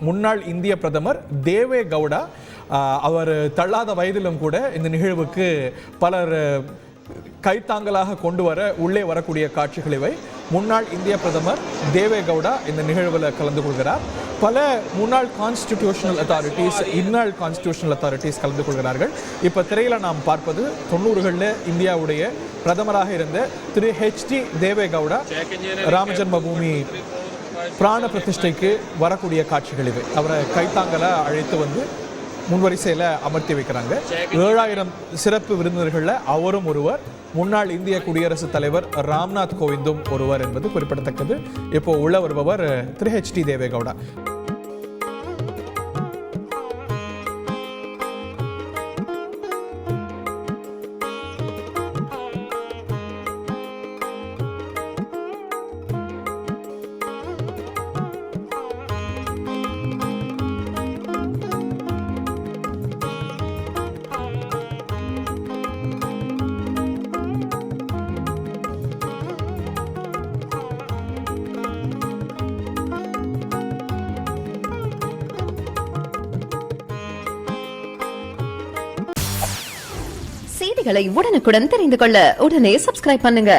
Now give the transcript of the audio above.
முன்னாள் இந்திய பிரதமர் தேவே கவுடா. அவர் தள்ளாத வயதிலும் கூட இந்த நிகழ்வுக்கு பலர் கைத்தாங்கலாக கொண்டு வர உள்ளே வரக்கூடிய காட்சிகள் இவை. முன்னாள் இந்திய பிரதமர் தேவே கவுடா இந்த நிகழ்வில் கலந்து கொள்கிறார். பல முன்னாள் கான்ஸ்டிடியூஷனல் அத்தாரிட்டிஸ், இந்நாள் கான்ஸ்டிடியூஷனல் அத்தாரிட்டிஸ் கலந்து கொள்கிறார்கள். இப்போ திரையில நாம் பார்ப்பது 90களில் இந்தியாவுடைய பிரதமராக இருந்த திரு ஹெச்டி தேவே கவுடா ராமஜன்ம பூமி பிராண பிரதிஷ்டைக்கு வரக்கூடிய காட்சிகள் இவை. அவரை கைத்தாங்கல அழைத்து வந்து முன்வரிசையில் அமர்த்தி வைக்கிறாங்க. 7000 சிறப்பு விருந்தினர்களில் அவரும் ஒருவர். முன்னாள் இந்திய குடியரசுத் தலைவர் ராம்நாத் கோவிந்தும் ஒருவர் என்பது குறிப்பிடத்தக்கது. இப்போ உள்ள வருபவர் திரு ஹெச்டி தேவே கவுடா. செய்திகளை உடனுக்குடன் தெரிந்து கொள்ள உடனே சப்ஸ்கிரைப் பண்ணுங்க.